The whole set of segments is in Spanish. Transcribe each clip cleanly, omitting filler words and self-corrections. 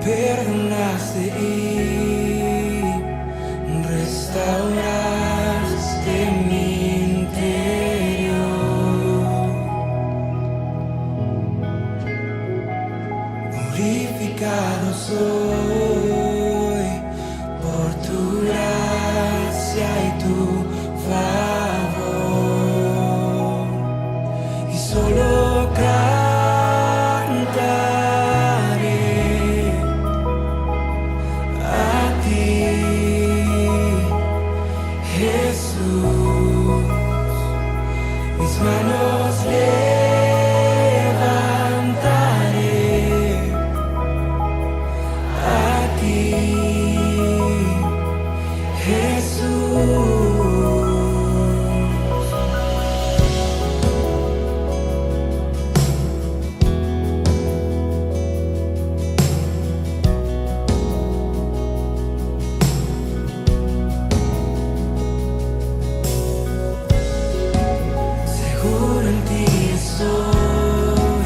perdonaste y restauraste mi interior. Purificado soy por tu gracia y tu favor, y solo cantaré a ti, Jesús. Mis manos levantaré a ti, Jesús. Seguro en ti estoy,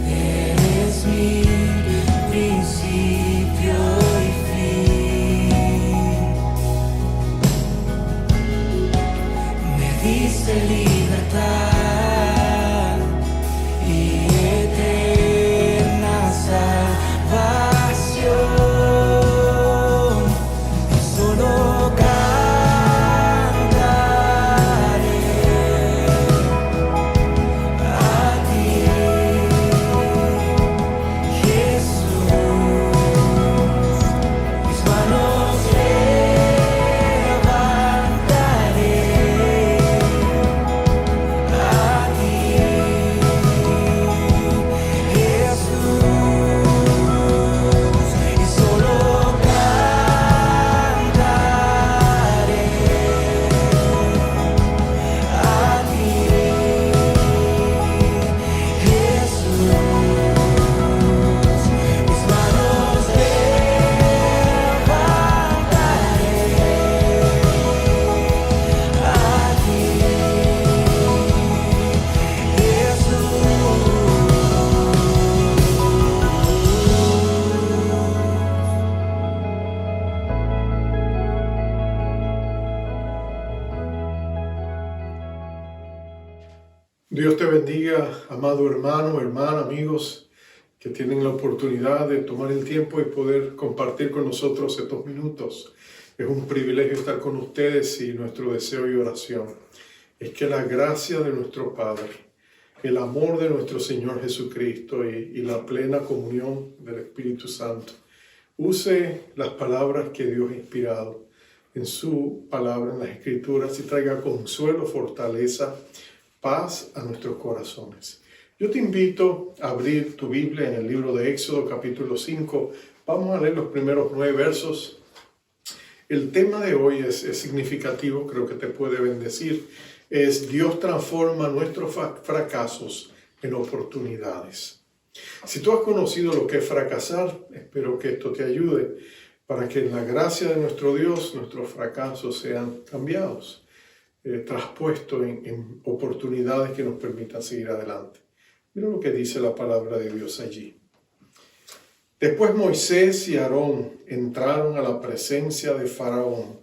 eres mi principio y fin. Me diste libertad y eterna salvación, y solo cantaré a ti, Jesús. Mis manos levantaré a ti, Jesús. Y solo cantaré a ti, Jesús. Mis manos levantaré a ti, Dios te bendiga, amado hermano, hermana, amigos que tienen la oportunidad de tomar el tiempo y poder compartir con nosotros estos minutos. Es un privilegio estar con ustedes y nuestro deseo y oración es que la gracia de nuestro Padre, el amor de nuestro Señor Jesucristo y la plena comunión del Espíritu Santo use las palabras que Dios ha inspirado en su palabra, en las Escrituras, y traiga consuelo, fortaleza, paz a nuestros corazones. Yo te invito a abrir tu Biblia en el libro de Éxodo, capítulo 5. Vamos a leer los primeros 9 versos. El tema de hoy es significativo, creo que te puede bendecir. Es Dios transforma nuestros fracasos en oportunidades. Si tú has conocido lo que es fracasar, espero que esto te ayude para que en la gracia de nuestro Dios nuestros fracasos sean cambiados, traspuestos en oportunidades que nos permitan seguir adelante. Mira lo que dice la palabra de Dios allí. Después Moisés y Aarón entraron a la presencia de Faraón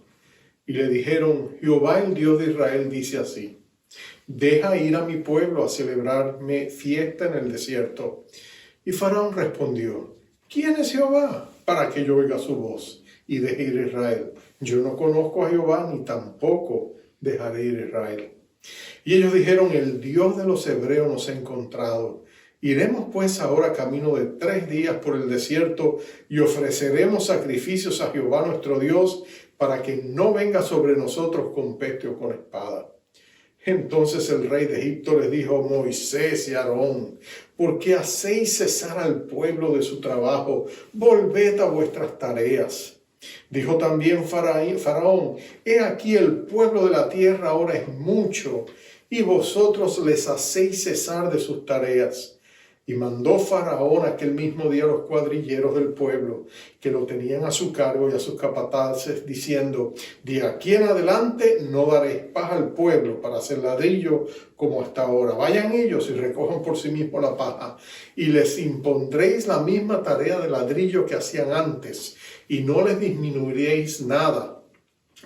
y le dijeron: Jehová, el Dios de Israel, dice así: deja ir a mi pueblo a celebrarme fiesta en el desierto. Y Faraón respondió: ¿quién es Jehová para que yo oiga su voz y deje ir a Israel? Yo no conozco a Jehová, ni tampoco dejaré ir a Israel. Y ellos dijeron: el Dios de los hebreos nos ha encontrado. Iremos pues ahora camino de 3 días por el desierto y ofreceremos sacrificios a Jehová nuestro Dios para que no venga sobre nosotros con peste o con espada. Entonces el rey de Egipto les dijo: Moisés y Aarón, ¿por qué hacéis cesar al pueblo de su trabajo? Volved a vuestras tareas. Dijo también Faraón: he aquí el pueblo de la tierra ahora es mucho, y vosotros les hacéis cesar de sus tareas. Y mandó Faraón aquel mismo día a los cuadrilleros del pueblo que lo tenían a su cargo y a sus capataces, diciendo: de aquí en adelante no daréis paja al pueblo para hacer ladrillo como hasta ahora. Vayan ellos y recojan por sí mismos la paja, y les impondréis la misma tarea de ladrillo que hacían antes, y no les disminuiréis nada,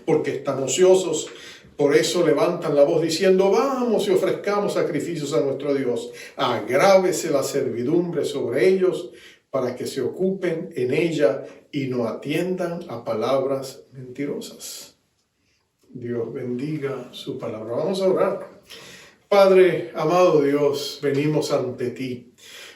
porque están ociosos. Por eso levantan la voz diciendo: vamos y ofrezcamos sacrificios a nuestro Dios. Agrávese la servidumbre sobre ellos para que se ocupen en ella y no atiendan a palabras mentirosas. Dios bendiga su palabra. Vamos a orar. Padre, amado Dios, venimos ante ti,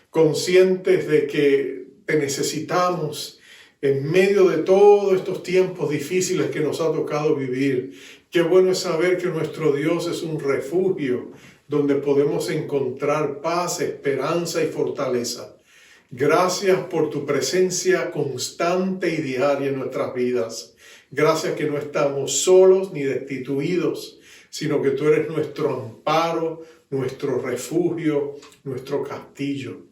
conscientes de que te necesitamos en medio de todos estos tiempos difíciles que nos ha tocado vivir. Qué bueno es saber que nuestro Dios es un refugio donde podemos encontrar paz, esperanza y fortaleza. Gracias por tu presencia constante y diaria en nuestras vidas. Gracias que no estamos solos ni destituidos, sino que tú eres nuestro amparo, nuestro refugio, nuestro castillo.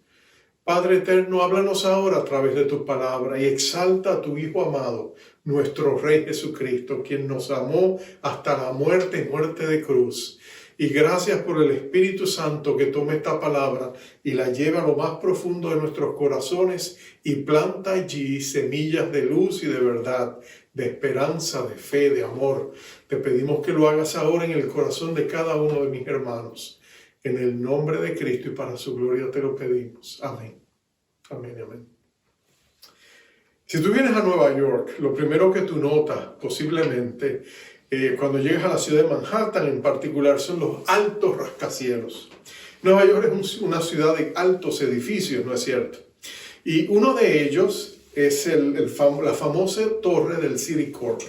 Padre eterno, háblanos ahora a través de tu palabra y exalta a tu Hijo amado, nuestro Rey Jesucristo, quien nos amó hasta la muerte y muerte de cruz. Y gracias por el Espíritu Santo que toma esta palabra y la lleva a lo más profundo de nuestros corazones y planta allí semillas de luz y de verdad, de esperanza, de fe, de amor. Te pedimos que lo hagas ahora en el corazón de cada uno de mis hermanos. En el nombre de Cristo y para su gloria te lo pedimos. Amén. Amén, amén. Si tú vienes a Nueva York, lo primero que tú notas posiblemente cuando llegas a la ciudad de Manhattan en particular son los altos rascacielos. Nueva York es una ciudad de altos edificios, ¿no es cierto? Y uno de ellos es la famosa torre del Citicorp.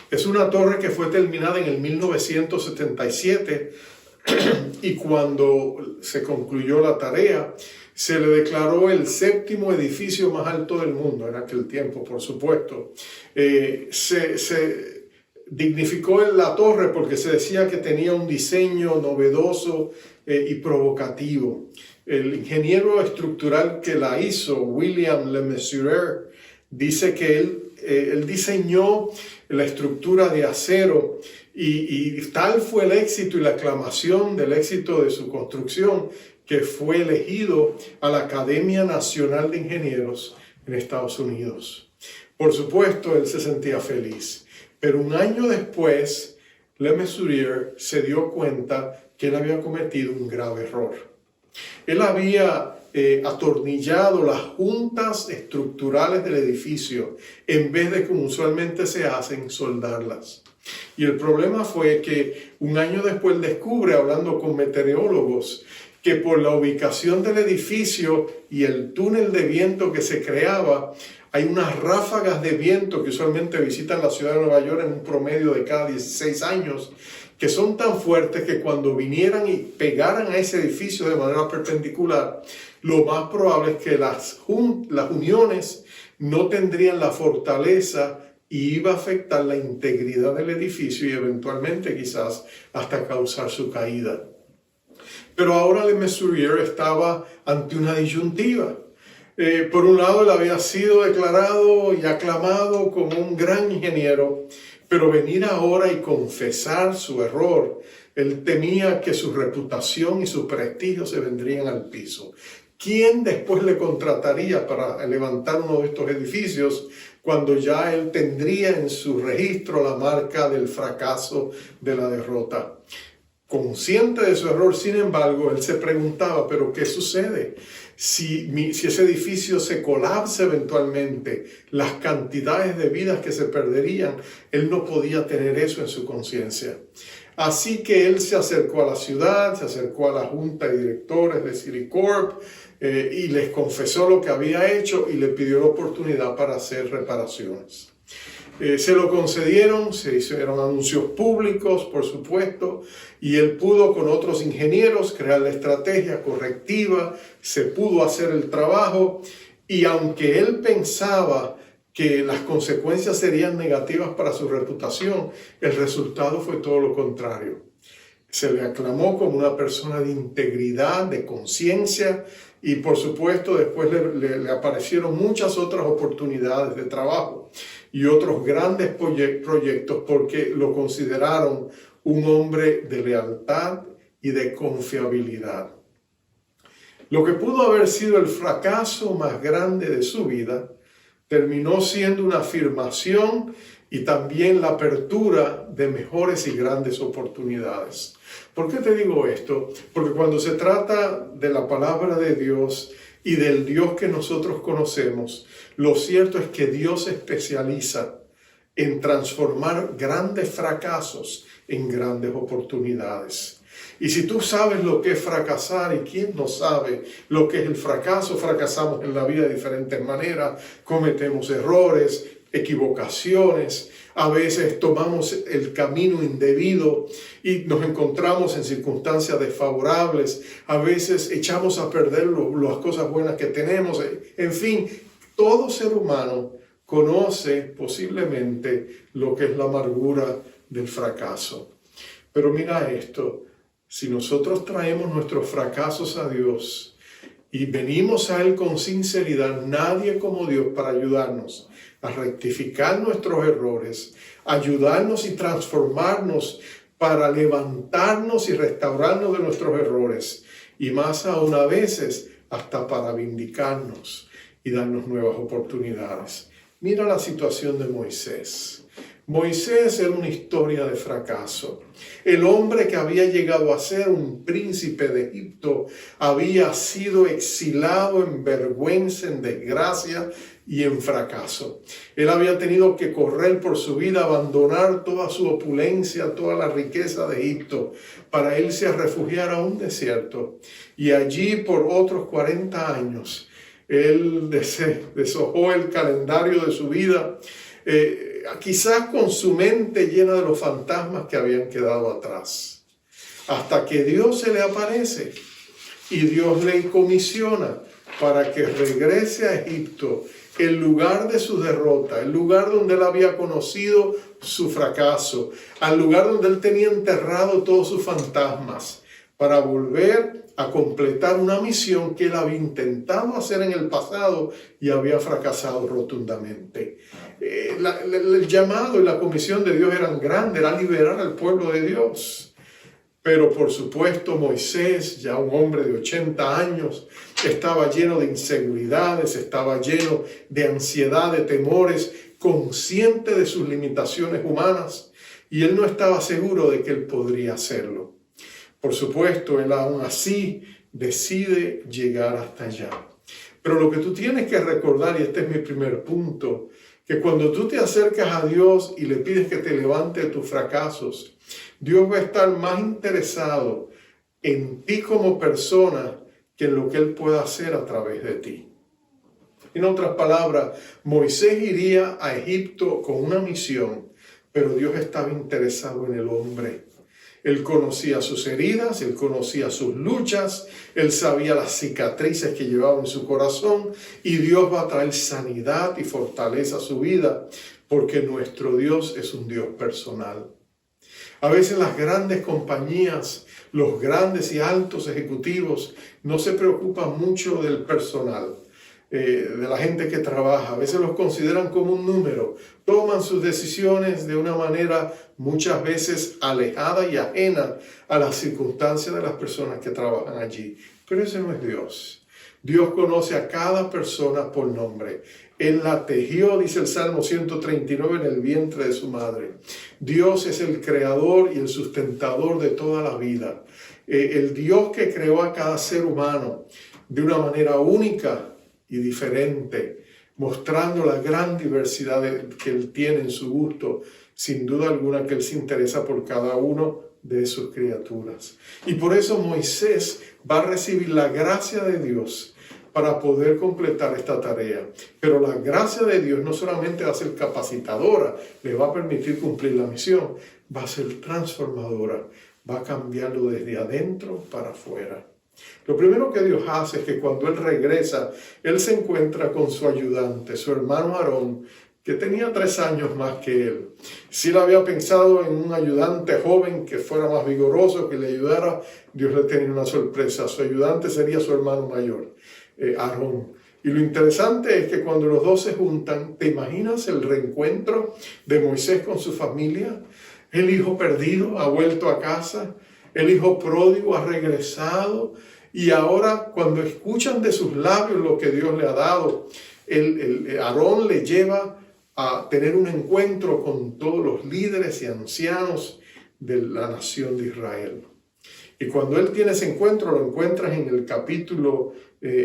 Es una torre que fue terminada en el 1977 y cuando se concluyó la tarea, se le declaró el 7º edificio más alto del mundo en aquel tiempo, por supuesto. Se dignificó la torre porque se decía que tenía un diseño novedoso y provocativo. El ingeniero estructural que la hizo, William Le Mesurier, dice que él diseñó la estructura de acero y tal fue el éxito y la aclamación del éxito de su construcción que fue elegido a la Academia Nacional de Ingenieros en Estados Unidos. Por supuesto, él se sentía feliz, pero un año después, Le Mesurier se dio cuenta que él había cometido un grave error. Él había atornillado las juntas estructurales del edificio en vez de como usualmente se hacen, soldarlas. Y el problema fue que un año después descubre, hablando con meteorólogos, que por la ubicación del edificio y el túnel de viento que se creaba, hay unas ráfagas de viento que usualmente visitan la ciudad de Nueva York en un promedio de cada 16 años, que son tan fuertes que cuando vinieran y pegaran a ese edificio de manera perpendicular, lo más probable es que las uniones no tendrían la fortaleza y iba a afectar la integridad del edificio y eventualmente quizás hasta causar su caída. Pero ahora Le Mesurier estaba ante una disyuntiva. Por un lado, él había sido declarado y aclamado como un gran ingeniero, pero venir ahora y confesar su error, él temía que su reputación y su prestigio se vendrían al piso. ¿Quién después le contrataría para levantar uno de estos edificios cuando ya él tendría en su registro la marca del fracaso, de la derrota? Consciente de su error, sin embargo, él se preguntaba, ¿pero qué sucede? Si ese edificio se colapsa eventualmente, las cantidades de vidas que se perderían, él no podía tener eso en su conciencia. Así que él se acercó a la ciudad, se acercó a la junta de directores de Citicorp y les confesó lo que había hecho y le pidió la oportunidad para hacer reparaciones. Se lo concedieron, se hicieron anuncios públicos, por supuesto, y él pudo con otros ingenieros crear la estrategia correctiva, se pudo hacer el trabajo, y aunque él pensaba que las consecuencias serían negativas para su reputación, el resultado fue todo lo contrario. Se le aclamó como una persona de integridad, de conciencia, Y por supuesto después le aparecieron muchas otras oportunidades de trabajo y otros grandes proyectos porque lo consideraron un hombre de lealtad y de confiabilidad. Lo que pudo haber sido el fracaso más grande de su vida terminó siendo una afirmación y también la apertura de mejores y grandes oportunidades. ¿Por qué te digo esto? Porque cuando se trata de la palabra de Dios y del Dios que nosotros conocemos, lo cierto es que Dios se especializa en transformar grandes fracasos en grandes oportunidades. Y si tú sabes lo que es fracasar, y quién no sabe lo que es el fracaso, fracasamos en la vida de diferentes maneras, cometemos errores, equivocaciones, a veces tomamos el camino indebido y nos encontramos en circunstancias desfavorables, a veces echamos a perder las cosas buenas que tenemos, en fin, todo ser humano conoce posiblemente lo que es la amargura del fracaso. Pero mira esto, si nosotros traemos nuestros fracasos a Dios y venimos a Él con sinceridad, nadie como Dios para ayudarnos a rectificar nuestros errores, ayudarnos y transformarnos para levantarnos y restaurarnos de nuestros errores y más aún a veces hasta para vindicarnos y darnos nuevas oportunidades. Mira la situación de Moisés. Moisés era una historia de fracaso. El hombre que había llegado a ser un príncipe de Egipto había sido exilado en vergüenza, en desgracia y en fracaso. Él había tenido que correr por su vida, abandonar toda su opulencia, toda la riqueza de Egipto, para irse a refugiar a un desierto. Y allí por otros 40 años, él deshojó el calendario de su vida, quizás con su mente llena de los fantasmas que habían quedado atrás. Hasta que Dios se le aparece y Dios le comisiona para que regrese a Egipto, el lugar de su derrota, el lugar donde él había conocido su fracaso, al lugar donde él tenía enterrado todos sus fantasmas, para volver a completar una misión que él había intentado hacer en el pasado y había fracasado rotundamente. El llamado y la comisión de Dios eran grandes, era liberar al pueblo de Dios. Pero por supuesto Moisés, ya un hombre de 80 años, estaba lleno de inseguridades, estaba lleno de ansiedad, de temores, consciente de sus limitaciones humanas, y él no estaba seguro de que él podría hacerlo. Por supuesto, él aún así decide llegar hasta allá. Pero lo que tú tienes que recordar, y este es mi primer punto, que cuando tú te acercas a Dios y le pides que te levante de tus fracasos, Dios va a estar más interesado en ti como persona que en lo que Él pueda hacer a través de ti. En otras palabras, Moisés iría a Egipto con una misión, pero Dios estaba interesado en el hombre. Él conocía sus heridas, él conocía sus luchas, él sabía las cicatrices que llevaba en su corazón, y Dios va a traer sanidad y fortaleza a su vida, porque nuestro Dios es un Dios personal. A veces las grandes compañías, los grandes y altos ejecutivos no se preocupan mucho del personal, de la gente que trabaja. A veces los consideran como un número. Toman sus decisiones de una manera muchas veces alejada y ajena a las circunstancias de las personas que trabajan allí. Pero ese no es Dios. Dios conoce a cada persona por nombre. Él la tejió, dice el Salmo 139, en el vientre de su madre. Dios es el creador y el sustentador de toda la vida. El Dios que creó a cada ser humano de una manera única y diferente, mostrando la gran diversidad que Él tiene en su gusto, sin duda alguna que Él se interesa por cada uno de sus criaturas. Y por eso Moisés va a recibir la gracia de Dios para poder completar esta tarea. Pero la gracia de Dios no solamente va a ser capacitadora, le va a permitir cumplir la misión, va a ser transformadora, va a cambiarlo desde adentro para afuera. Lo primero que Dios hace es que cuando Él regresa, Él se encuentra con su ayudante, su hermano Aarón, que tenía 3 años más que él. Si él había pensado en un ayudante joven que fuera más vigoroso, que le ayudara, Dios le tenía una sorpresa. Su ayudante sería su hermano mayor, Aarón. Y lo interesante es que cuando los dos se juntan, ¿te imaginas el reencuentro de Moisés con su familia? El hijo perdido ha vuelto a casa, el hijo pródigo ha regresado, y ahora cuando escuchan de sus labios lo que Dios le ha dado, Aarón le lleva a tener un encuentro con todos los líderes y ancianos de la nación de Israel. Y cuando él tiene ese encuentro, lo encuentras en el capítulo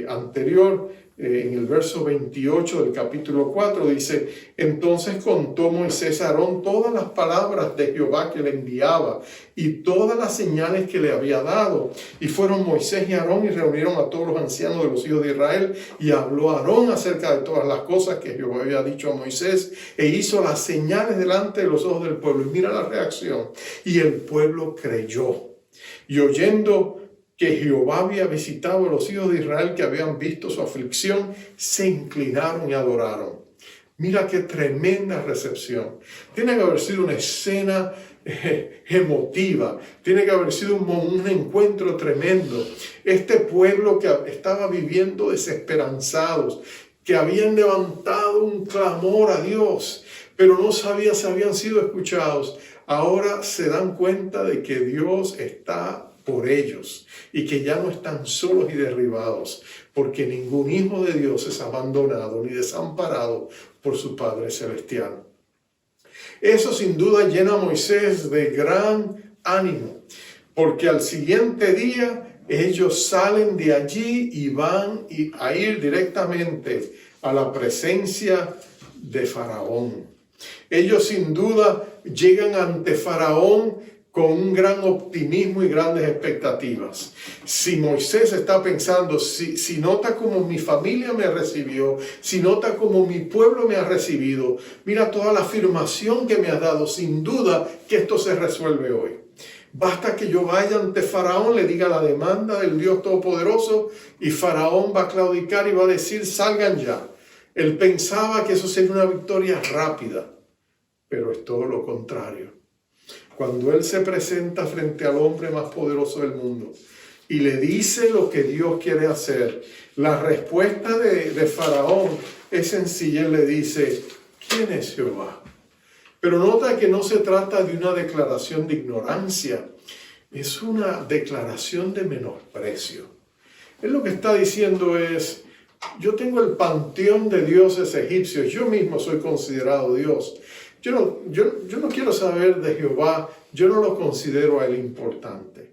anterior, en el verso 28 del capítulo 4, dice: entonces contó Moisés a Aarón todas las palabras de Jehová que le enviaba y todas las señales que le había dado. Y fueron Moisés y Aarón y reunieron a todos los ancianos de los hijos de Israel, y habló Aarón acerca de todas las cosas que Jehová había dicho a Moisés, e hizo las señales delante de los ojos del pueblo. Y mira la reacción: y el pueblo creyó. Y oyendo que Jehová había visitado a los hijos de Israel que habían visto su aflicción, se inclinaron y adoraron. Mira qué tremenda recepción. Tiene que haber sido una escena emotiva. Tiene que haber sido un encuentro tremendo. Este pueblo que estaba viviendo desesperanzados, que habían levantado un clamor a Dios, pero no sabía si habían sido escuchados. Ahora se dan cuenta de que Dios está por ellos y que ya no están solos y derribados, porque ningún hijo de Dios es abandonado ni desamparado por su Padre Celestial. Eso sin duda llena a Moisés de gran ánimo, porque al siguiente día ellos salen de allí y van a ir directamente a la presencia de Faraón. Ellos sin duda llegan ante Faraón con un gran optimismo y grandes expectativas. Si Moisés está pensando, si nota cómo mi familia me recibió, si nota cómo mi pueblo me ha recibido, mira toda la afirmación que me has dado, sin duda que esto se resuelve hoy. Basta que yo vaya ante Faraón, le diga la demanda del Dios Todopoderoso, y Faraón va a claudicar y va a decir: salgan ya. Él pensaba que eso sería una victoria rápida, pero es todo lo contrario. Cuando él se presenta frente al hombre más poderoso del mundo y le dice lo que Dios quiere hacer, la respuesta de Faraón es sencilla. Él le dice: ¿quién es Jehová? Pero nota que no se trata de una declaración de ignorancia, es una declaración de menosprecio. Él lo que está diciendo es: yo tengo el panteón de dioses egipcios, yo mismo soy considerado Dios. Yo no quiero saber de Jehová, yo no lo considero a él importante.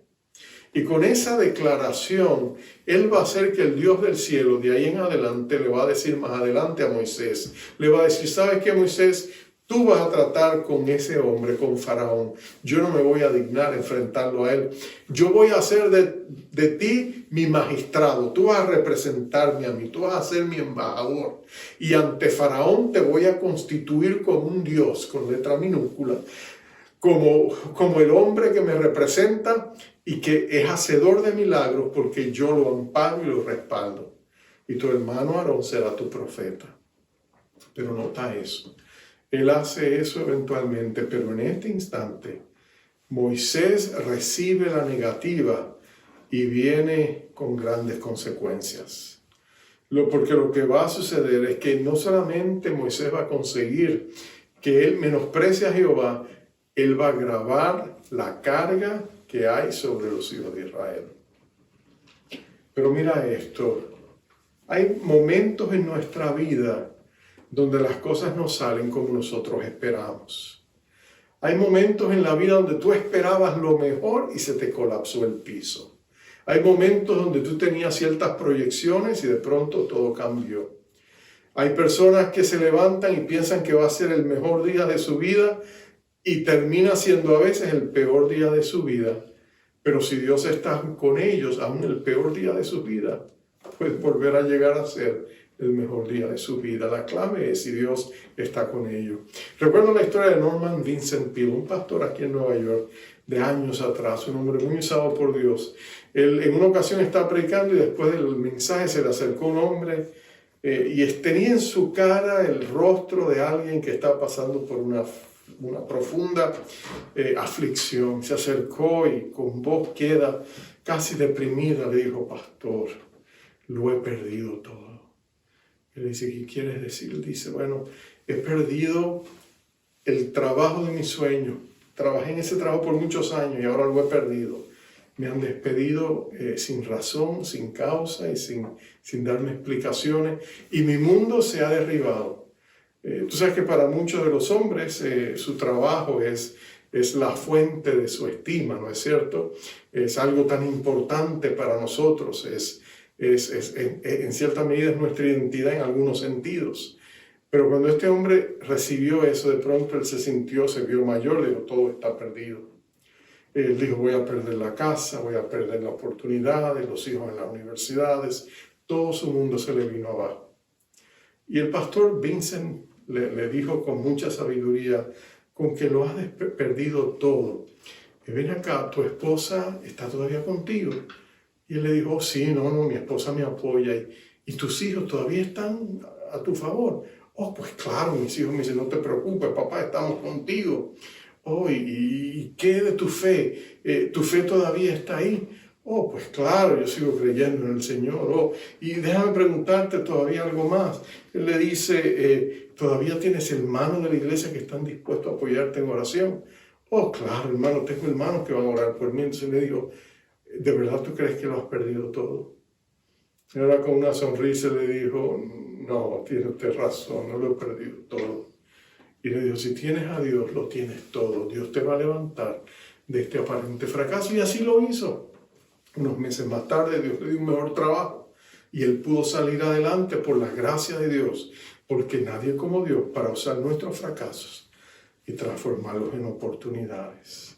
Y con esa declaración, él va a hacer que el Dios del cielo, de ahí en adelante, le va a decir más adelante a Moisés, le va a decir: ¿sabes qué, Moisés? Tú vas a tratar con ese hombre, con Faraón. Yo no me voy a dignar enfrentarlo a él. Yo voy a hacer de ti mi magistrado. Tú vas a representarme a mí. Tú vas a ser mi embajador. Y ante Faraón te voy a constituir como un Dios, con letra minúscula, como el hombre que me representa y que es hacedor de milagros, porque yo lo amparo y lo respaldo. Y tu hermano Aarón será tu profeta. Pero nota eso. Él hace eso eventualmente, pero en este instante Moisés recibe la negativa y viene con grandes consecuencias. Porque lo que va a suceder es que no solamente Moisés va a conseguir que él menosprecie a Jehová, él va a agravar la carga que hay sobre los hijos de Israel. Pero mira esto, hay momentos en nuestra vida donde las cosas no salen como nosotros esperamos. Hay momentos en la vida donde tú esperabas lo mejor y se te colapsó el piso. Hay momentos donde tú tenías ciertas proyecciones y de pronto todo cambió. Hay personas que se levantan y piensan que va a ser el mejor día de su vida y termina siendo a veces el peor día de su vida. Pero si Dios está con ellos, aún el peor día de su vida puede volver a llegar a ser el mejor día de su vida. La clave es si Dios está con ellos. Recuerdo la historia de Norman Vincent Peale, un pastor aquí en Nueva York de años atrás, un hombre muy usado por Dios. Él en una ocasión estaba predicando y después del mensaje se le acercó un hombre tenía en su cara el rostro de alguien que está pasando por una profunda aflicción. Se acercó y con voz queda casi deprimida le dijo: pastor, lo he perdido todo. Y le dice: ¿qué quieres decir? Él dice: bueno, he perdido el trabajo de mis sueños. Trabajé en ese trabajo por muchos años y ahora lo he perdido. Me han despedido sin razón, sin causa y sin darme explicaciones. Y mi mundo se ha derribado. Tú sabes que para muchos de los hombres su trabajo es la fuente de su estima, ¿no es cierto? Es algo tan importante para nosotros. En cierta medida es nuestra identidad en algunos sentidos. Pero cuando este hombre recibió eso, de pronto él se vio mayor, le dijo: todo está perdido. Él dijo: voy a perder la casa, voy a perder la oportunidad de los hijos en las universidades. Todo su mundo se le vino abajo. Y el pastor Vincent le dijo con mucha sabiduría: con que lo has perdido todo, ven acá, tu esposa está todavía contigo. Y él le dijo: sí, no, mi esposa me apoya. ¿Y tus hijos todavía están a tu favor? Oh, pues claro, mis hijos me dicen: no te preocupes, papá, estamos contigo. Oh, ¿y qué de tu fe? ¿Tu fe todavía está ahí? Oh, pues claro, yo sigo creyendo en el Señor. Oh, y déjame preguntarte todavía algo más. Él le dice: ¿todavía tienes hermanos de la iglesia que están dispuestos a apoyarte en oración? Oh, claro, hermano, tengo hermanos que van a orar por mí. Entonces le digo: ¿de verdad tú crees que lo has perdido todo? Y ahora con una sonrisa le dijo: no, tienes usted razón, no lo he perdido todo. Y le dijo: si tienes a Dios, lo tienes todo. Dios te va a levantar de este aparente fracaso. Y así lo hizo. Unos meses más tarde, Dios le dio un mejor trabajo. Y él pudo salir adelante por la gracia de Dios. Porque nadie como Dios para usar nuestros fracasos y transformarlos en oportunidades.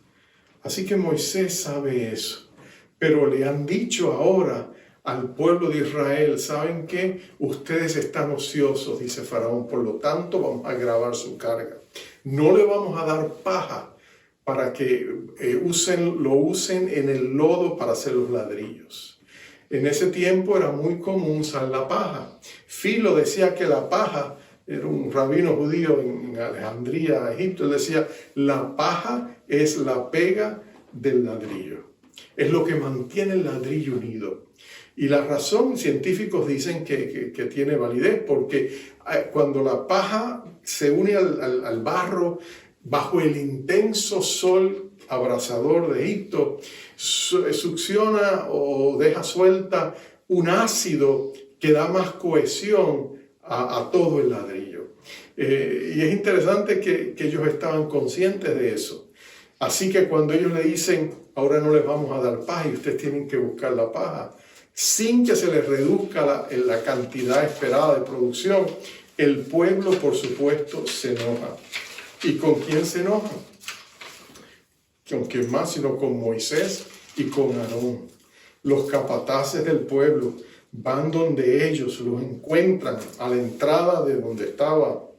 Así que Moisés sabe eso. Pero le han dicho ahora al pueblo de Israel: ¿saben qué? Ustedes están ociosos, dice Faraón, por lo tanto vamos a agravar su carga. No le vamos a dar paja para que lo usen en el lodo para hacer los ladrillos. En ese tiempo era muy común usar la paja. Filo decía que la paja, era un rabino judío en Alejandría, Egipto, él decía: la paja es la pega del ladrillo. Es lo que mantiene el ladrillo unido. Y la razón, científicos dicen que tiene validez, porque cuando la paja se une al barro bajo el intenso sol abrasador de Egipto, succiona o deja suelta un ácido que da más cohesión a todo el ladrillo. Y es interesante que ellos estaban conscientes de eso. Así que cuando ellos le dicen: ahora no les vamos a dar paja y ustedes tienen que buscar la paja, sin que se les reduzca la cantidad esperada de producción, el pueblo, por supuesto, se enoja. ¿Y con quién se enoja? ¿Con quién más? Sino con Moisés y con Aarón. Los capataces del pueblo van donde ellos, los encuentran a la entrada de donde estaba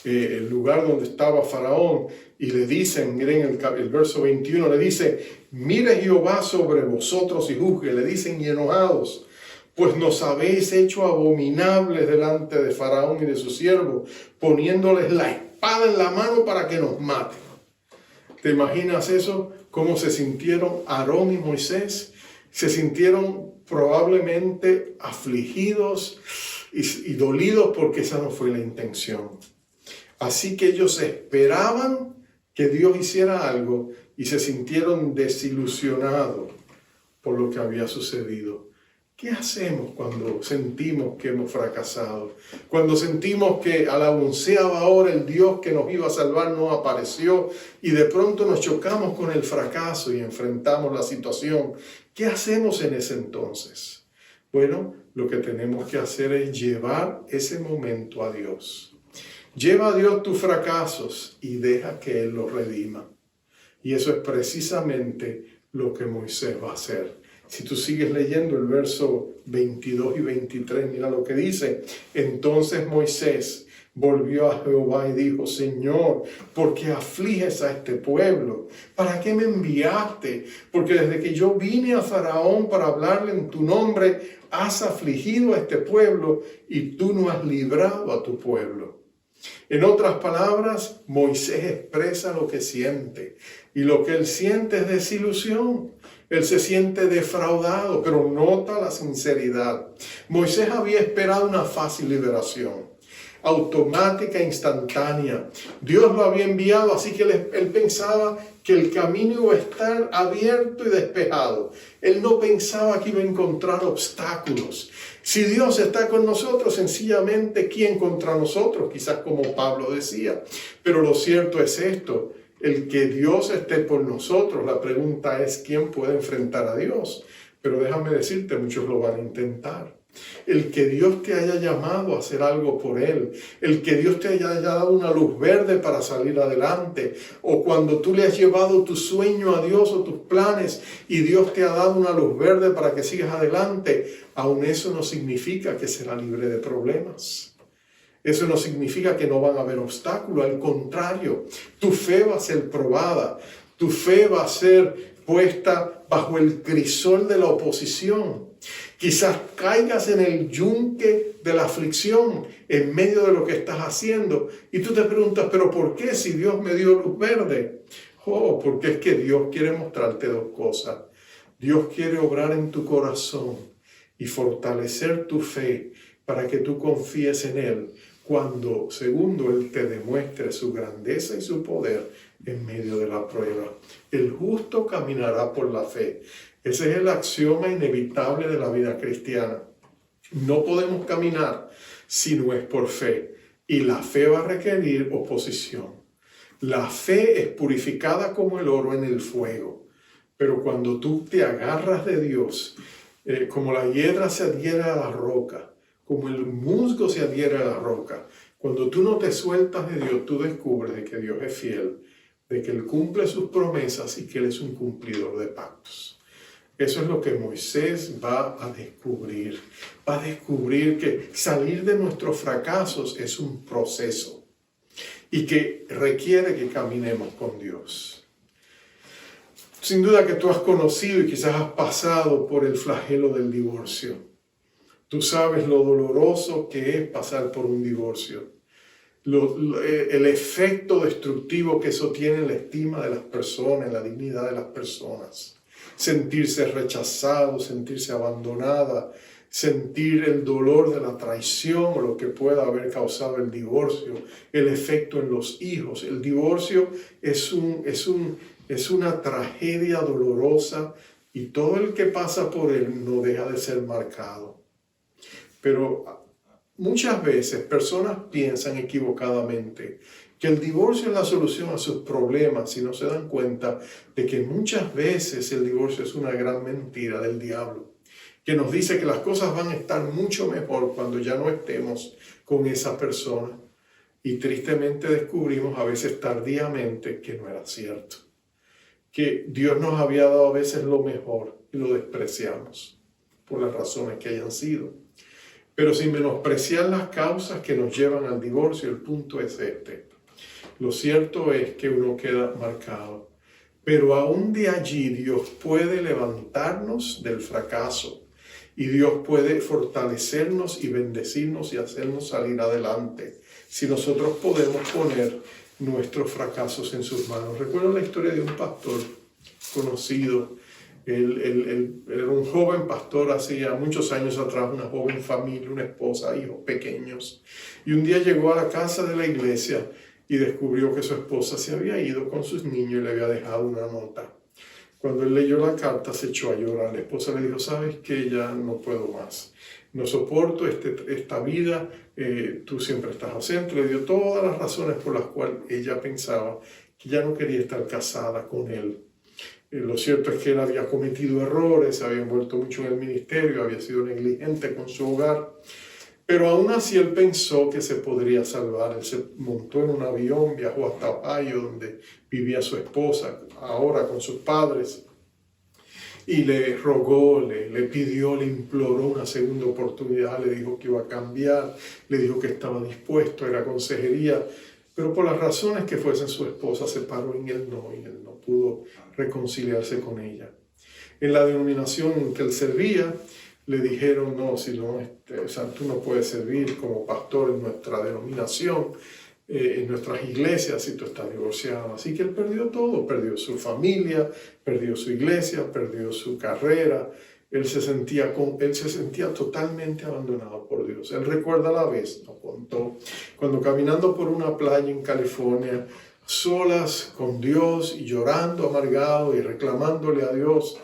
el lugar donde estaba Faraón, y le dicen, miren el verso 21, le dice: mire Jehová sobre vosotros y juzgue. Le dicen, y enojados: pues nos habéis hecho abominables delante de Faraón y de sus siervos, poniéndoles la espada en la mano para que nos maten. ¿Te imaginas eso? ¿Cómo se sintieron Aarón y Moisés? Se sintieron probablemente afligidos y dolidos, porque esa no fue la intención. Así que ellos esperaban que Dios hiciera algo y se sintieron desilusionados por lo que había sucedido. ¿Qué hacemos cuando sentimos que hemos fracasado? Cuando sentimos que a la onceava hora el Dios que nos iba a salvar no apareció y de pronto nos chocamos con el fracaso y enfrentamos la situación. ¿Qué hacemos en ese entonces? Bueno, lo que tenemos que hacer es llevar ese momento a Dios. Lleva a Dios tus fracasos y deja que Él los redima. Y eso es precisamente lo que Moisés va a hacer. Si tú sigues leyendo el verso 22 y 23, mira lo que dice. Entonces Moisés volvió a Jehová y dijo: Señor, ¿por qué afliges a este pueblo? ¿Para qué me enviaste? Porque desde que yo vine a Faraón para hablarle en tu nombre, has afligido a este pueblo y tú no has librado a tu pueblo. En otras palabras, Moisés expresa lo que siente, y lo que él siente es desilusión. Él se siente defraudado, pero nota la sinceridad. Moisés había esperado una fácil liberación, automática e instantánea. Dios lo había enviado, así que él pensaba que el camino iba a estar abierto y despejado. Él no pensaba que iba a encontrar obstáculos. Si Dios está con nosotros, sencillamente, ¿quién contra nosotros? Quizás como Pablo decía. Pero lo cierto es esto: el que Dios esté por nosotros, la pregunta es ¿quién puede enfrentar a Dios? Pero déjame decirte, muchos lo van a intentar. El que Dios te haya llamado a hacer algo por Él, el que Dios te haya dado una luz verde para salir adelante, o cuando tú le has llevado tu sueño a Dios o tus planes y Dios te ha dado una luz verde para que sigas adelante, aún eso no significa que será libre de problemas. Eso no significa que no van a haber obstáculos, al contrario, tu fe va a ser probada, tu fe va a ser puesta bajo el crisol de la oposición. Quizás caigas en el yunque de la aflicción en medio de lo que estás haciendo y tú te preguntas, ¿pero por qué si Dios me dio luz verde? Porque es que Dios quiere mostrarte dos cosas. Dios quiere obrar en tu corazón y fortalecer tu fe para que tú confíes en Él cuando, segundo, Él te demuestre su grandeza y su poder en medio de la prueba. El justo caminará por la fe. Ese es el axioma inevitable de la vida cristiana. No podemos caminar si no es por fe, y la fe va a requerir oposición. La fe es purificada como el oro en el fuego, pero cuando tú te agarras de Dios, como la hiedra se adhiere a la roca, como el musgo se adhiere a la roca, cuando tú no te sueltas de Dios, tú descubres de que Dios es fiel, de que Él cumple sus promesas y que Él es un cumplidor de pactos. Eso es lo que Moisés va a descubrir. Va a descubrir que salir de nuestros fracasos es un proceso y que requiere que caminemos con Dios. Sin duda que tú has conocido y quizás has pasado por el flagelo del divorcio. Tú sabes lo doloroso que es pasar por un divorcio. El efecto destructivo que eso tiene en la estima de las personas, en la dignidad de las personas. Sentirse rechazado, sentirse abandonada, sentir el dolor de la traición o lo que pueda haber causado el divorcio, el efecto en los hijos. El divorcio es una tragedia dolorosa y todo el que pasa por él no deja de ser marcado. Pero muchas veces personas piensan equivocadamente que el divorcio es la solución a sus problemas y no se dan cuenta de que muchas veces el divorcio es una gran mentira del diablo, que nos dice que las cosas van a estar mucho mejor cuando ya no estemos con esa persona. Y tristemente descubrimos a veces tardíamente que no era cierto, que Dios nos había dado a veces lo mejor y lo despreciamos por las razones que hayan sido. Pero sin menospreciar las causas que nos llevan al divorcio, el punto es este. Lo cierto es que uno queda marcado, pero aún de allí Dios puede levantarnos del fracaso y Dios puede fortalecernos y bendecirnos y hacernos salir adelante si nosotros podemos poner nuestros fracasos en sus manos. Recuerdo la historia de un pastor conocido. Él era un joven pastor hacía muchos años atrás, una joven familia, una esposa, hijos pequeños. Y un día llegó a la casa de la iglesia y descubrió que su esposa se había ido con sus niños y le había dejado una nota. Cuando él leyó la carta se echó a llorar. La esposa le dijo, ¿sabes qué? Ya no puedo más. No soporto esta vida, tú siempre estás ausente. Le dio todas las razones por las cuales ella pensaba que ya no quería estar casada con él. Lo cierto es que él había cometido errores, se había envuelto mucho en el ministerio, había sido negligente con su hogar. Pero aún así él pensó que se podría salvar. Él se montó en un avión, viajó hasta Ohio, donde vivía su esposa, ahora con sus padres. y le rogó, le pidió, le imploró una segunda oportunidad, le dijo que iba a cambiar, le dijo que estaba dispuesto, era consejería, pero por las razones que fuesen su esposa se paró en él no pudo reconciliarse con ella. En la denominación en que él servía, le dijeron, no, si no, o sea, tú no puedes servir como pastor en nuestra denominación, en nuestras iglesias, si tú estás divorciado. Así que él perdió todo, perdió su familia, perdió su iglesia, perdió su carrera. Él se sentía totalmente abandonado por Dios. Él recuerda la vez, nos contó, cuando caminando por una playa en California, solas con Dios y llorando amargado y reclamándole a Dios,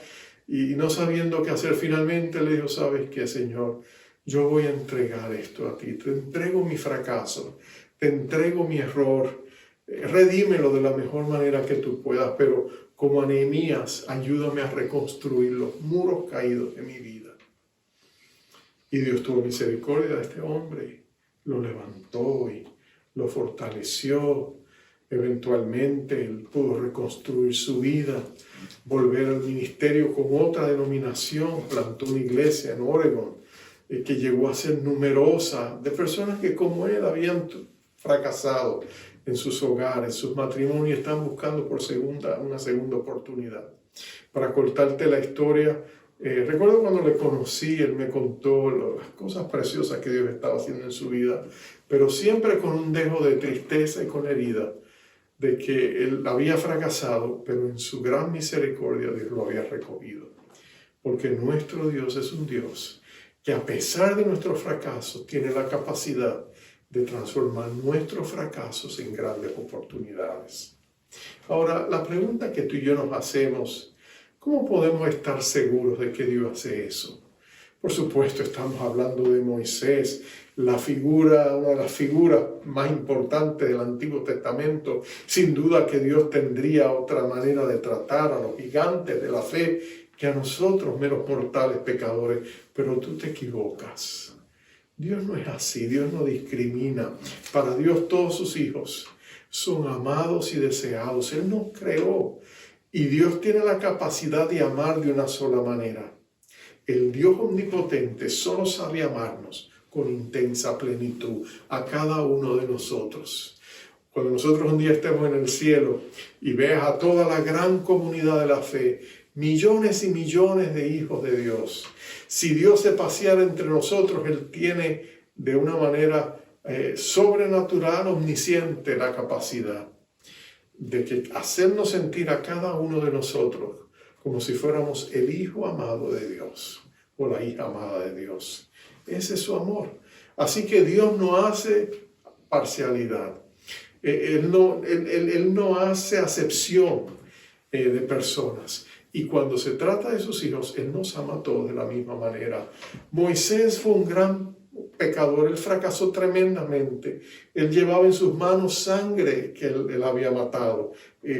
y no sabiendo qué hacer, finalmente le dijo, ¿sabes qué, Señor? Yo voy a entregar esto a ti. Te entrego mi fracaso, te entrego mi error. Redímelo de la mejor manera que tú puedas, pero como a Nehemías, ayúdame a reconstruir los muros caídos de mi vida. Y Dios tuvo misericordia de este hombre, lo levantó y lo fortaleció. Eventualmente él pudo reconstruir su vida, volver al ministerio con otra denominación, plantó una iglesia en Oregon que llegó a ser numerosa, de personas que como él habían fracasado en sus hogares, sus matrimonios, están buscando por una segunda oportunidad. Para cortarte la historia, recuerdo cuando le conocí, él me contó las cosas preciosas que Dios estaba haciendo en su vida, pero siempre con un dejo de tristeza y con herida, de que él había fracasado, pero en su gran misericordia Dios lo había recogido. Porque nuestro Dios es un Dios que a pesar de nuestros fracasos tiene la capacidad de transformar nuestros fracasos en grandes oportunidades. Ahora, la pregunta que tú y yo nos hacemos, ¿cómo podemos estar seguros de que Dios hace eso? Por supuesto, estamos hablando de Moisés, una de las figuras más importantes del Antiguo Testamento. Sin duda que Dios tendría otra manera de tratar a los gigantes de la fe que a nosotros, meros mortales pecadores, pero tú te equivocas. Dios no es así, Dios no discrimina. Para Dios todos sus hijos son amados y deseados. Él nos creó y Dios tiene la capacidad de amar de una sola manera. El Dios omnipotente solo sabe amarnos con intensa plenitud a cada uno de nosotros. Cuando nosotros un día estemos en el cielo y veas a toda la gran comunidad de la fe, millones y millones de hijos de Dios, si Dios se paseara entre nosotros, Él tiene de una manera sobrenatural, omnisciente, la capacidad de hacernos sentir a cada uno de nosotros como si fuéramos el hijo amado de Dios o la hija amada de Dios. Ese es su amor. Así que Dios no hace parcialidad. Él no hace acepción de personas. Y cuando se trata de sus hijos, Él nos ama a todos de la misma manera. Moisés fue un gran pecador. Él fracasó tremendamente. Él llevaba en sus manos sangre que él había matado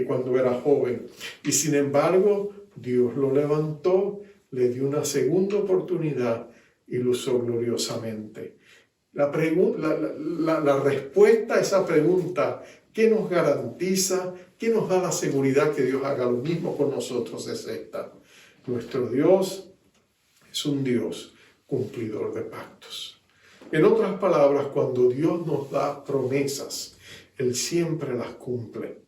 cuando era joven. Y sin embargo, Dios lo levantó, le dio una segunda oportunidad y lo usó gloriosamente. La respuesta a esa pregunta, ¿qué nos garantiza? ¿Qué nos da la seguridad que Dios haga lo mismo con nosotros? Es esta. Nuestro Dios es un Dios cumplidor de pactos. En otras palabras, cuando Dios nos da promesas, Él siempre las cumple.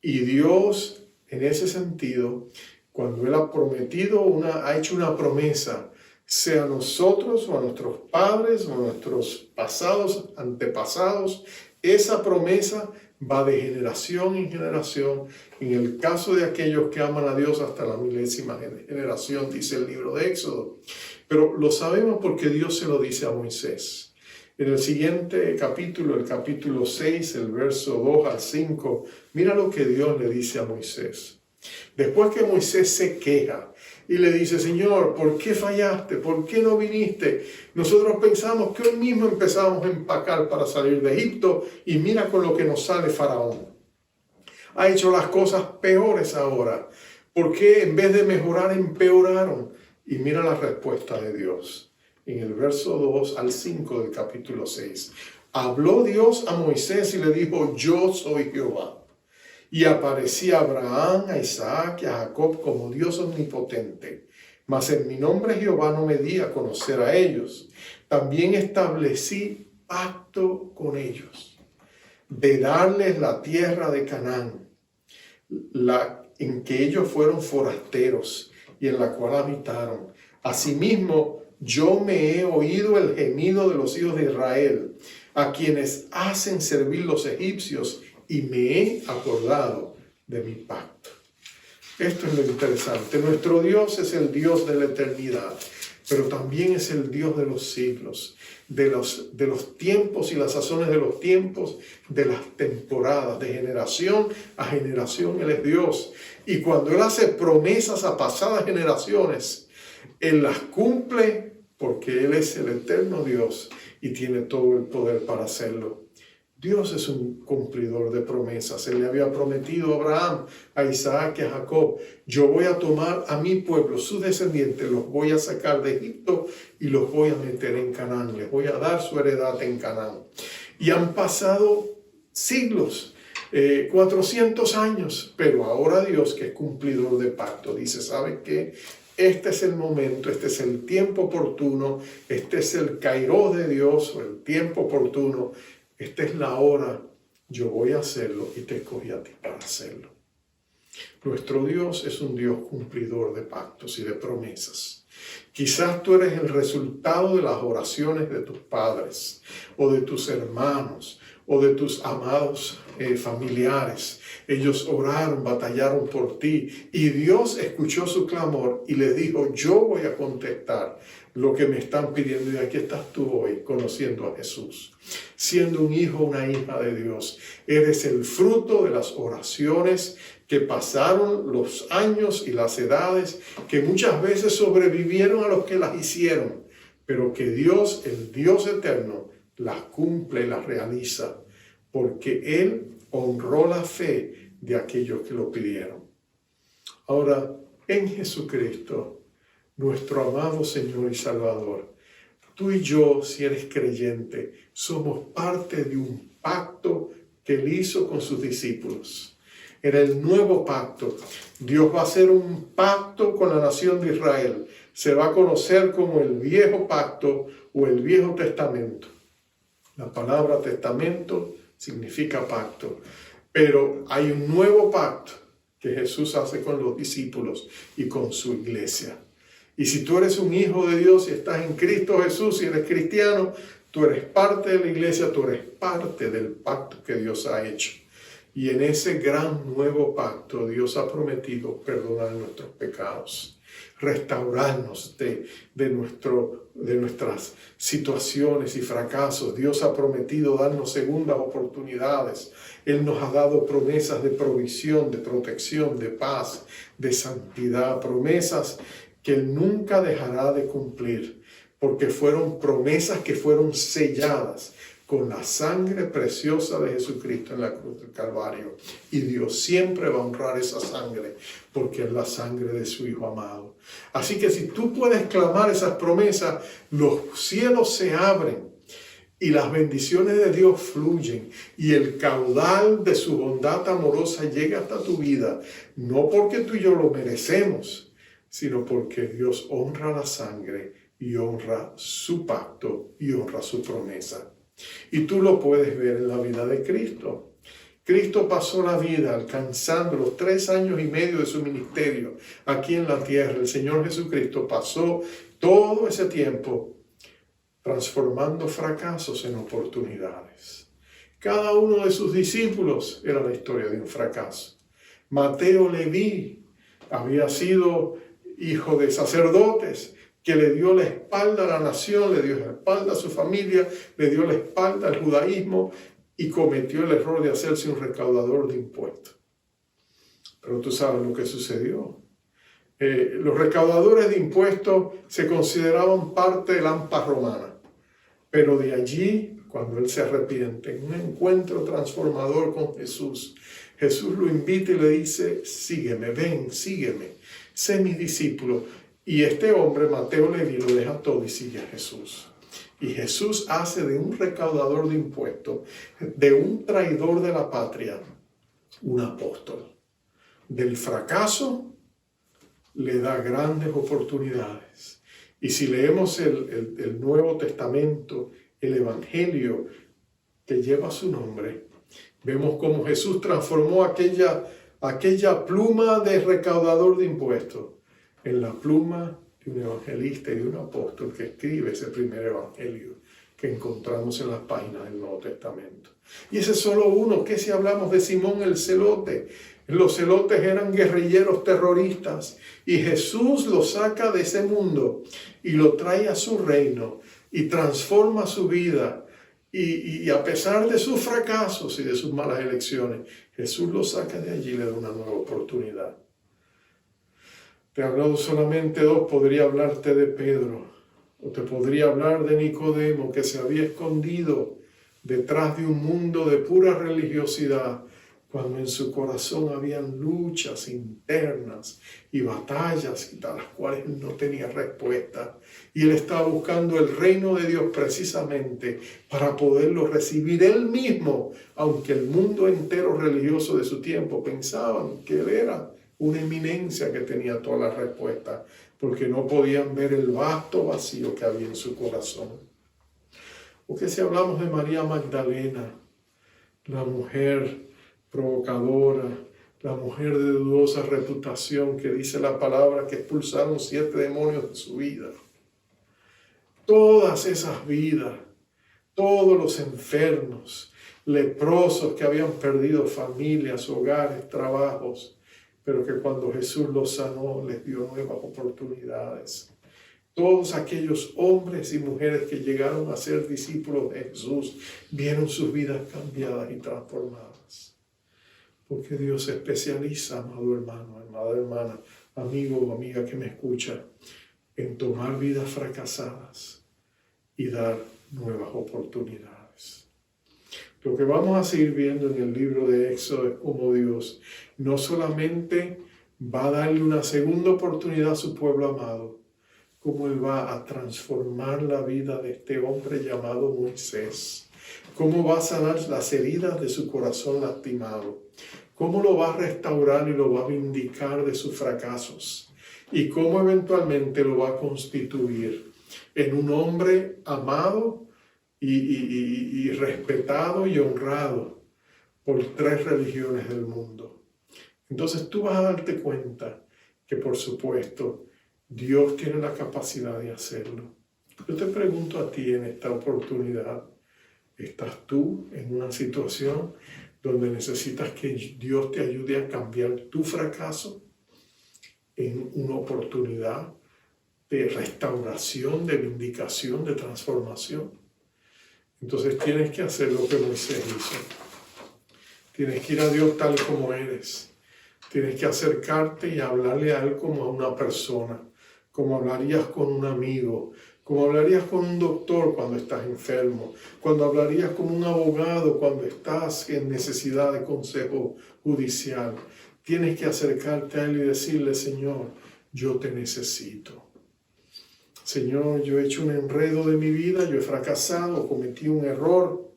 Y Dios, en ese sentido, cuando Él ha hecho una promesa, sea a nosotros o a nuestros padres o a nuestros antepasados, esa promesa va de generación en generación. En el caso de aquellos que aman a Dios hasta la 1000ª generación, dice el libro de Éxodo. Pero lo sabemos porque Dios se lo dice a Moisés. En el siguiente capítulo, el capítulo 6, el verso 2 al 5, mira lo que Dios le dice a Moisés. Después que Moisés se queja y le dice, Señor, ¿por qué fallaste? ¿Por qué no viniste? Nosotros pensamos que hoy mismo empezamos a empacar para salir de Egipto y mira con lo que nos sale Faraón. Ha hecho las cosas peores ahora. ¿Por qué en vez de mejorar empeoraron? Y mira la respuesta de Dios. En el verso 2 al 5 del capítulo 6. Habló Dios a Moisés y le dijo, yo soy Jehová. Y aparecía a Abraham, a Isaac y a Jacob como Dios omnipotente, Mas en mi nombre Jehová no me di a conocer a ellos. También establecí pacto con ellos, de darles la tierra de Canaán, en que ellos fueron forasteros y en la cual habitaron. Asimismo, yo me he oído el gemido de los hijos de Israel, a quienes hacen servir los egipcios, y me he acordado de mi pacto. Esto es lo interesante. Nuestro Dios es el Dios de la eternidad, pero también es el Dios de los siglos, de los tiempos y las sazones de los tiempos, de las temporadas, de generación a generación. Él es Dios. Y cuando Él hace promesas a pasadas generaciones, Él las cumple porque Él es el eterno Dios y tiene todo el poder para hacerlo. Dios es un cumplidor de promesas. Él le había prometido a Abraham, a Isaac y a Jacob: yo voy a tomar a mi pueblo, sus descendientes, los voy a sacar de Egipto y los voy a meter en Canaán. Les voy a dar su heredad en Canaán. Y han pasado siglos, 400 años, pero ahora Dios, que es cumplidor de pacto, dice: ¿saben qué? Este es el momento, este es el tiempo oportuno, este es el kairos de Dios, o el tiempo oportuno. Esta es la hora, yo voy a hacerlo y te escogí a ti para hacerlo. Nuestro Dios es un Dios cumplidor de pactos y de promesas. Quizás tú eres el resultado de las oraciones de tus padres, o de tus hermanos, o de tus amados familiares. Ellos oraron, batallaron por ti, y Dios escuchó su clamor y les dijo: yo voy a contestar lo que me están pidiendo. Y aquí estás tú hoy, conociendo a Jesús, siendo un hijo, una hija de Dios. Eres el fruto de las oraciones que pasaron los años y las edades, que muchas veces sobrevivieron a los que las hicieron, pero que Dios, el Dios eterno, las cumple, las realiza, porque Él honró la fe de aquellos que lo pidieron. Ahora, en Jesucristo, nuestro amado Señor y Salvador, tú y yo, si eres creyente, somos parte de un pacto que Él hizo con sus discípulos. Era el nuevo pacto. Dios va a hacer un pacto con la nación de Israel. Se va a conocer como el viejo pacto o el viejo testamento. La palabra testamento significa pacto. Pero hay un nuevo pacto que Jesús hace con los discípulos y con su iglesia. Y si tú eres un hijo de Dios y estás en Cristo Jesús y eres cristiano, tú eres parte de la iglesia, tú eres parte del pacto que Dios ha hecho. Y en ese gran nuevo pacto Dios ha prometido perdonar nuestros pecados, restaurarnos de nuestras situaciones y fracasos. Dios ha prometido darnos segundas oportunidades. Él nos ha dado promesas de provisión, de protección, de paz, de santidad, promesas que Él nunca dejará de cumplir, porque fueron promesas que fueron selladas con la sangre preciosa de Jesucristo en la cruz del Calvario. Y Dios siempre va a honrar esa sangre, porque es la sangre de su Hijo amado. Así que si tú puedes clamar esas promesas, los cielos se abren y las bendiciones de Dios fluyen, y el caudal de su bondad amorosa llega hasta tu vida, no porque tú y yo lo merecemos, sino porque Dios honra la sangre y honra su pacto y honra su promesa. Y tú lo puedes ver en la vida de Cristo. Cristo pasó la vida alcanzando los 3 años y medio de su ministerio aquí en la tierra. El Señor Jesucristo pasó todo ese tiempo transformando fracasos en oportunidades. Cada uno de sus discípulos era la historia de un fracaso. Mateo Leví había sido hijo de sacerdotes, que le dio la espalda a la nación, le dio la espalda a su familia, le dio la espalda al judaísmo y cometió el error de hacerse un recaudador de impuestos. Pero tú sabes lo que sucedió. Los recaudadores de impuestos se consideraban parte de la AMPA romana, pero de allí, cuando él se arrepiente, en un encuentro transformador con Jesús, Jesús lo invita y le dice: sígueme, ven, sígueme, sé mi discípulo. Y este hombre, Mateo Leví, lo deja todo y sigue a Jesús. Y Jesús hace de un recaudador de impuestos, de un traidor de la patria, un apóstol. Del fracaso le da grandes oportunidades. Y si leemos el Nuevo Testamento, el Evangelio que lleva su nombre, vemos cómo Jesús transformó aquella pluma de recaudador de impuestos en la pluma de un evangelista y de un apóstol que escribe ese primer evangelio que encontramos en las páginas del Nuevo Testamento. Y ese es solo uno. ¿Qué si hablamos de Simón el Celote? Los celotes eran guerrilleros terroristas y Jesús lo saca de ese mundo y lo trae a su reino y transforma su vida. Y a pesar de sus fracasos y de sus malas elecciones, Jesús lo saca de allí y le da una nueva oportunidad. Te he hablado solamente dos, podría hablarte de Pedro, o te podría hablar de Nicodemo, que se había escondido detrás de un mundo de pura religiosidad, cuando en su corazón habían luchas internas y batallas a las cuales él no tenía respuesta. Y él estaba buscando el reino de Dios precisamente para poderlo recibir él mismo, aunque el mundo entero religioso de su tiempo pensaban que él era una eminencia que tenía todas las respuestas, porque no podían ver el vasto vacío que había en su corazón. Porque si hablamos de María Magdalena, la mujer provocadora, la mujer de dudosa reputación, que dice la palabra que expulsaron 7 demonios de su vida. Todas esas vidas, todos los enfermos, leprosos que habían perdido familias, hogares, trabajos, pero que cuando Jesús los sanó, les dio nuevas oportunidades. Todos aquellos hombres y mujeres que llegaron a ser discípulos de Jesús, vieron sus vidas cambiadas y transformadas. Porque Dios se especializa, amado hermano, amada hermana, amigo o amiga que me escucha, en tomar vidas fracasadas y dar nuevas oportunidades. Lo que vamos a seguir viendo en el libro de Éxodo es cómo Dios no solamente va a darle una segunda oportunidad a su pueblo amado, cómo Él va a transformar la vida de este hombre llamado Moisés, cómo va a sanar las heridas de su corazón lastimado, cómo lo va a restaurar y lo va a vindicar de sus fracasos, y cómo eventualmente lo va a constituir en un hombre amado y respetado y honrado por 3 religiones del mundo. Entonces tú vas a darte cuenta que, por supuesto, Dios tiene la capacidad de hacerlo. Yo te pregunto a ti en esta oportunidad, ¿estás tú en una situación donde necesitas que Dios te ayude a cambiar tu fracaso en una oportunidad de restauración, de vindicación, de transformación? Entonces tienes que hacer lo que Moisés hizo. Tienes que ir a Dios tal como eres. Tienes que acercarte y hablarle a Él como a una persona, como hablarías con un amigo, como hablarías con un doctor cuando estás enfermo, cuando hablarías con un abogado cuando estás en necesidad de consejo judicial. Tienes que acercarte a Él y decirle: Señor, yo te necesito. Señor, yo he hecho un enredo de mi vida, yo he fracasado, cometí un error,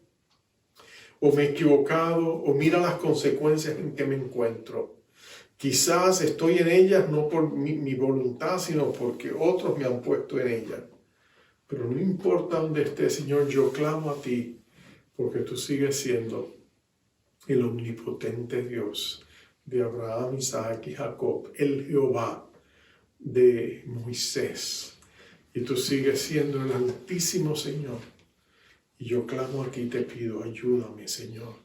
o me he equivocado, o mira las consecuencias en que me encuentro. Quizás estoy en ellas no por mi voluntad, sino porque otros me han puesto en ellas. Pero no importa dónde esté, Señor, yo clamo a ti, porque tú sigues siendo el omnipotente Dios de Abraham, Isaac y Jacob, el Jehová de Moisés. Y tú sigues siendo el Altísimo Señor. Y yo clamo a ti y te pido: ayúdame, Señor.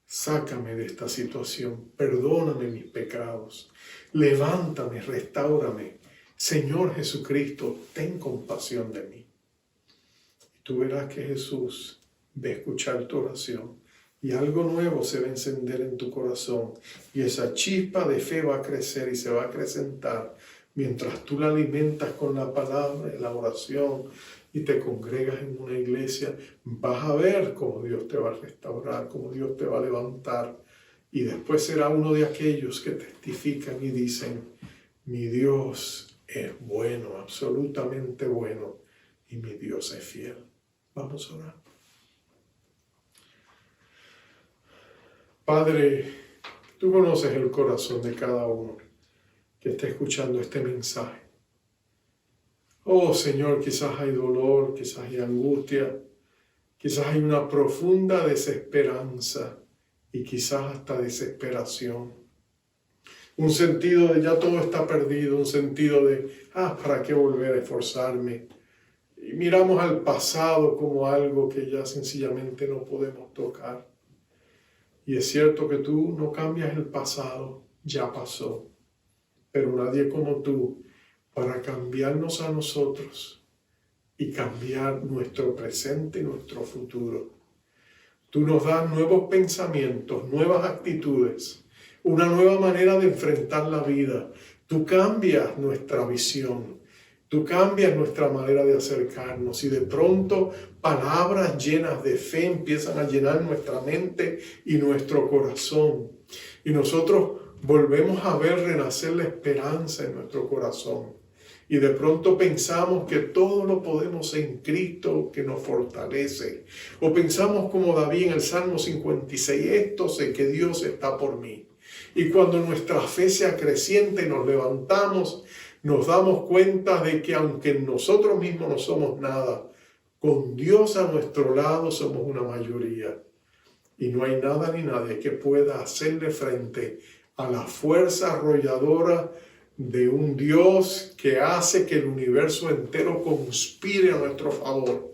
Sácame de esta situación, perdóname mis pecados, levántame, restáurame. Señor Jesucristo, ten compasión de mí. Y tú verás que Jesús va a escuchar tu oración y algo nuevo se va a encender en tu corazón. Y esa chispa de fe va a crecer y se va a acrecentar mientras tú la alimentas con la palabra y la oración y te congregas en una iglesia. Vas a ver cómo Dios te va a restaurar, cómo Dios te va a levantar. Y después será uno de aquellos que testifican y dicen: mi Dios es bueno, absolutamente bueno, y mi Dios es fiel. Vamos a orar. Padre, tú conoces el corazón de cada uno. que está escuchando este mensaje. Oh Señor, quizás hay dolor, quizás hay angustia, quizás hay una profunda desesperanza y quizás hasta desesperación. Un sentido de ya todo está perdido, un sentido de, ¿para qué volver a esforzarme? Y miramos al pasado como algo que ya sencillamente no podemos tocar. Y es cierto que tú no cambias el pasado, ya pasó. Pero nadie como tú para cambiarnos a nosotros y cambiar nuestro presente y nuestro futuro. Tú nos das nuevos pensamientos, nuevas actitudes, una nueva manera de enfrentar la vida. Tú cambias nuestra visión, tú cambias nuestra manera de acercarnos y de pronto palabras llenas de fe empiezan a llenar nuestra mente y nuestro corazón. Y nosotros volvemos a ver renacer la esperanza en nuestro corazón. Y de pronto pensamos que todo lo podemos en Cristo que nos fortalece. O pensamos como David en el Salmo 56, esto sé que Dios está por mí. Y cuando nuestra fe se acrecienta y nos levantamos, nos damos cuenta de que aunque nosotros mismos no somos nada, con Dios a nuestro lado somos una mayoría. Y no hay nada ni nadie que pueda hacerle frente a la fuerza arrolladora de un Dios que hace que el universo entero conspire a nuestro favor,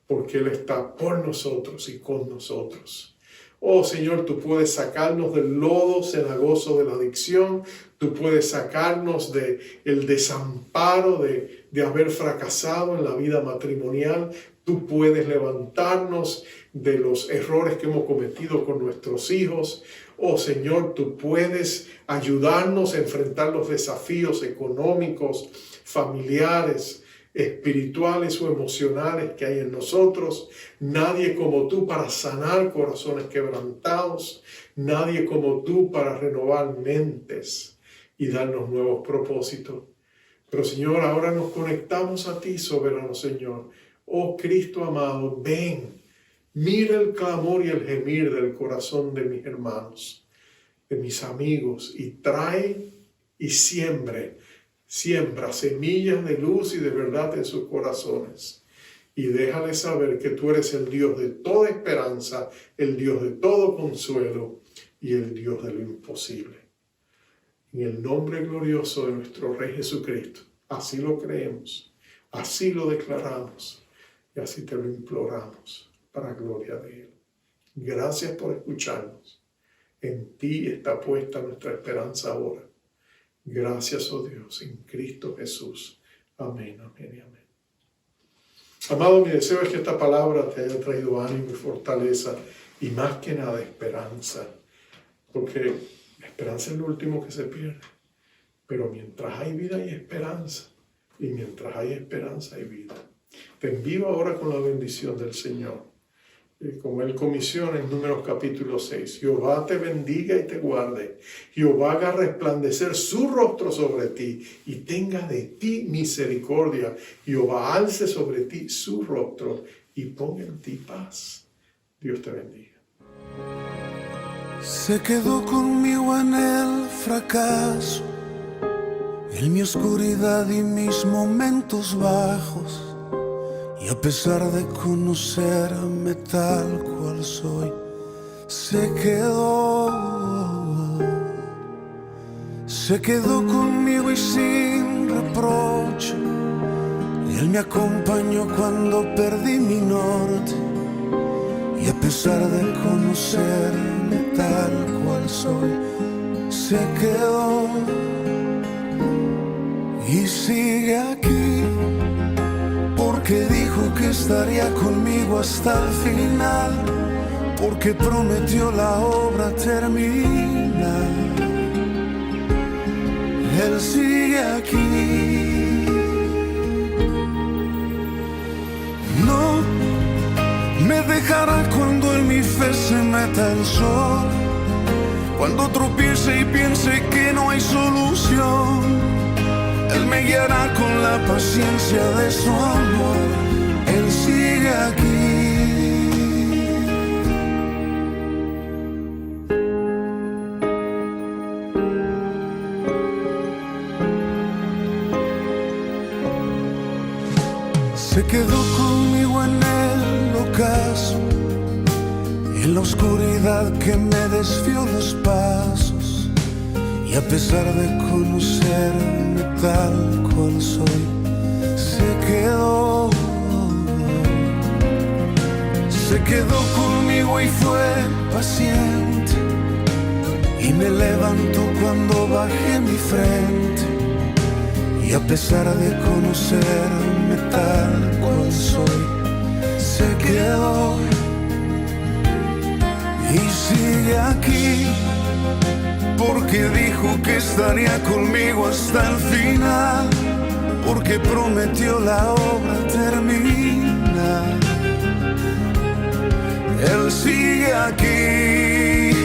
porque Él está por nosotros y con nosotros. Oh Señor, tú puedes sacarnos del lodo cenagoso de la adicción, tú puedes sacarnos del desamparo de haber fracasado en la vida matrimonial, tú puedes levantarnos de los errores que hemos cometido con nuestros hijos. Oh Señor, tú puedes ayudarnos a enfrentar los desafíos económicos, familiares, espirituales o emocionales que hay en nosotros. Nadie como tú para sanar corazones quebrantados. Nadie como tú para renovar mentes y darnos nuevos propósitos. Pero Señor, ahora nos conectamos a ti, soberano Señor. Oh Cristo amado, ven. Mira el clamor y el gemir del corazón de mis hermanos, de mis amigos, y trae y siembra semillas de luz y de verdad en sus corazones. Y déjales saber que tú eres el Dios de toda esperanza, el Dios de todo consuelo y el Dios de lo imposible. En el nombre glorioso de nuestro Rey Jesucristo, así lo creemos, así lo declaramos y así te lo imploramos. Para gloria de Él. Gracias por escucharnos. En ti está puesta nuestra esperanza ahora. Gracias, oh Dios, en Cristo Jesús. Amén, amén y amén. Amado, mi deseo es que esta palabra te haya traído ánimo y fortaleza y más que nada esperanza. Porque la esperanza es lo último que se pierde. Pero mientras hay vida hay esperanza. Y mientras hay esperanza hay vida. Te envío ahora con la bendición del Señor. Como Él comisiona en Números capítulo 6. Jehová te bendiga y te guarde. Jehová haga resplandecer su rostro sobre ti y tenga de ti misericordia. Jehová alce sobre ti su rostro y ponga en ti paz. Dios te bendiga. Se quedó conmigo en el fracaso, en mi oscuridad y mis momentos bajos. Y a pesar de conocerme tal cual soy, se quedó conmigo y sin reproche. Y Él me acompañó cuando perdí mi norte. Y a pesar de conocerme tal cual soy, se quedó y sigue aquí. Porque dijo que estaría conmigo hasta el final, porque prometió la obra terminar. Él sigue aquí. No me dejará cuando en mi fe se meta el sol, cuando tropiece y piense que no hay solución. Él me guiará con la paciencia de su amor. Él sigue aquí. quedó conmigo en el ocaso, en la oscuridad que me desvió los pasos. Y a pesar de conocerme tal cual soy, se quedó conmigo y fue paciente, y me levantó cuando bajé mi frente. Y a pesar de conocerme tal cual soy, se quedó y sigue aquí, porque dijo que estaría conmigo hasta el final, porque prometió la obra terminar. Él sigue aquí.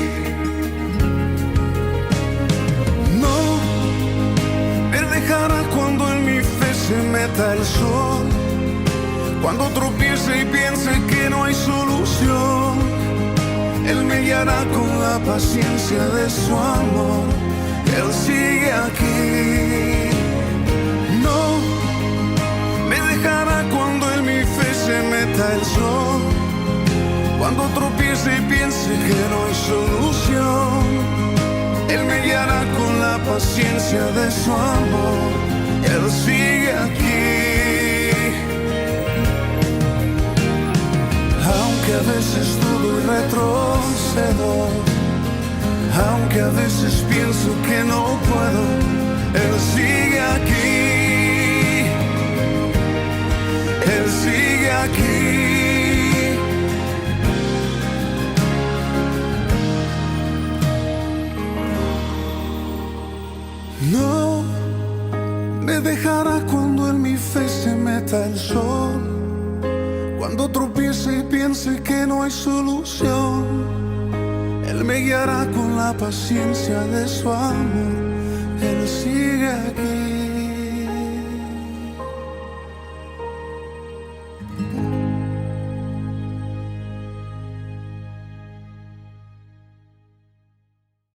No me dejará cuando en mi fe se meta el sol, cuando tropiece y piense que no hay solución. Él me guiará con la paciencia de su amor. Él sigue aquí. No me dejará cuando en mi fe se meta el sol, cuando tropiece y piense que no hay solución. Él me guiará con la paciencia de su amor. Él sigue aquí. Aunque a veces dudo y retrocedo, aunque a veces pienso que no puedo, Él sigue aquí. Él sigue aquí. No me dejará cuando en mi fe se meta el sol, cuando tropiece y piense que no hay solución. Él me guiará con la paciencia de su amor. Él sigue aquí.